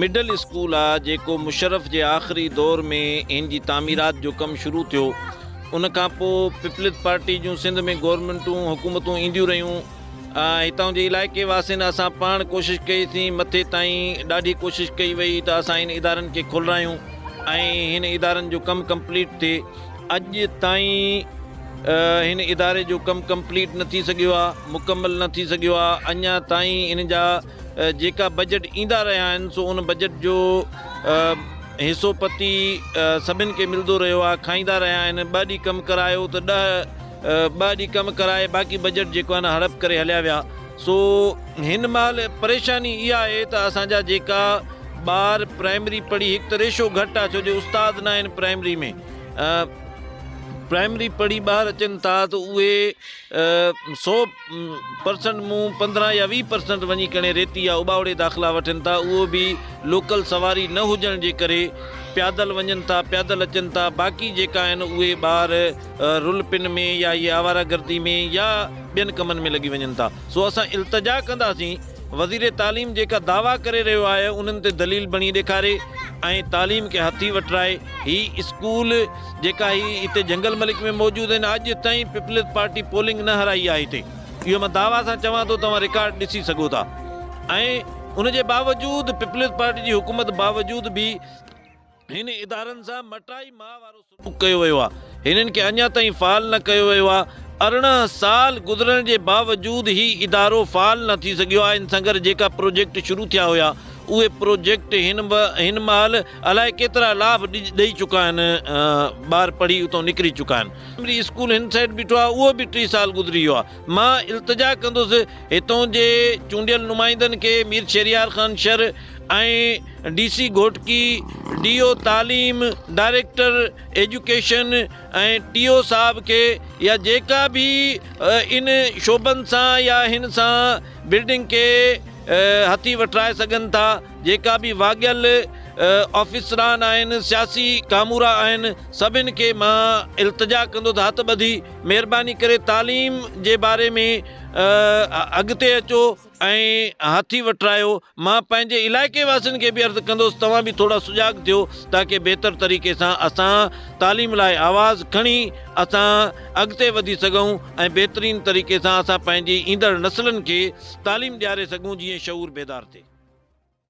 Middle school आ जेको मुशर्रफ के आखिरी दौर में इन जी तामीरात जो कम शुरू थियो उन खां पोइ पीपल्स पार्टी जूं सिंध में गवर्नमेंटूं हुकूमतूं ईंदियूं रहियूं। हितां जे इलाइक़े वासियुनि असां पाण कोशिशि कईसीं, मथे ताईं ॾाढी कोशिशि कई वई त असां इन इदारनि खे खोलायूं ऐं हिन इदारनि जो कमु कंप्लीट थिए। अॼु ताईं हिन इदारे जो कमु कंप्लीट न थी सघियो आहे, मुकमल न थी सघियो आहे। अञा ताईं इन जा जेका बजट ईंदा रहिया आहिनि सो उन बजट जो हिसो पती सभिनि खे मिलंदो रहियो आहे, खाईंदा रहिया आहिनि। 2 ॾींहं कमु करायो त 2 ॾींहं कमु कराए बाक़ी बजट जेको आहे न हड़प करे हलिया विया। सो हिन महिल परेशानी इहा आहे त असांजा जेका ॿार प्राइमरी पढ़ी, हिकु त रेशो घटि आहे छो जो उस्ताद न आहिनि प्राइमरी में। प्राइमरी पढ़ी ॿार अचनि था त उहे 100% मूं 15 या 20% वञी करे रेती या उॿावड़े दाख़िला वठनि था, उहो बि लोकल सवारी न हुजण जे करे पैदल वञनि था, पैदल अचनि था। बाक़ी जेका आहिनि उहे ॿार रुल पिन में या इहे आवारागर्दी में या ॿियनि कमनि में लॻी वञनि था। सो असां इल्तिजा कंदासीं वज़ीर तालीम जेका दावा करे रहियो आहे उन्हनि ते दलील बणी ॾेखारे ऐं तालीम खे हथी वठराए। ही स्कूल जेका ही हिते जंगल मलिक में मौजूदु आहिनि, अॼु ताईं पीपल्स पार्टी पोलिंग न हराई आहे हिते। इहो मां दावा सां चवां थो, तव्हां रिकॉर्ड ॾिसी सघो था। ऐं उनजे बावजूदि पीपल्स पार्टी जी हुकूमत बावजूदि बि हिन इदारनि सां मटाई मां वारो सलूक कयो वियो आहे। हिननि खे अञा ताईं फ़ाल न कयो वियो आहे। 18 साल गुज़रण जे बावजूदि ही इदारो फ़ाल न थी सघियो आहे। इन सां गॾु जेका प्रोजेक्ट शुरू थिया हुया उहे प्रोजेक्ट हिन महिल अलाए केतिरा लाभ ॾेई चुका आहिनि, ॿार पढ़ी उतां निकिरी चुका आहिनि। प्राइमरी स्कूल हिन साइड बीठो आहे, उहो बि 3 साल गुज़री वियो आहे। मां इल्तिजा कंदुसि हितां जे चूंडियल नुमाइंदनि खे, मीर शहरियार ख़ान शर ऐं DC घोटकी, DO तालीम, डायरेक्टर एजुकेशन ऐं TO साहब खे या जेका बि इन शोबनि सां या हिन सां बिल्डिंग खे हथी वठराए सघनि था, जेका बि वाॻियल ऑफिसरान आहिनि, सियासी कामूरा आहिनि, सभिनि खे मां इल्तिजा कंदो त हथ ॿधी महिरबानी करे तालीम जे बारे में अॻिते अचो ऐं हथी वठरायो। मां पंहिंजे इलाइक़े वासियुनि खे बि अर्ज़ु कंदुसि तव्हां बि थोरा सुजाॻ थियो ताकी बहितर तरीक़े सां असां तालीम लाइ आवाज़ु खणी असां अॻिते वधी सघूं ऐं बहितरीन तरीक़े सां असां पंहिंजी ईंदड़ नसलनि खे तालीम ॾियारे सघूं जीअं शऊर बेदार थिए।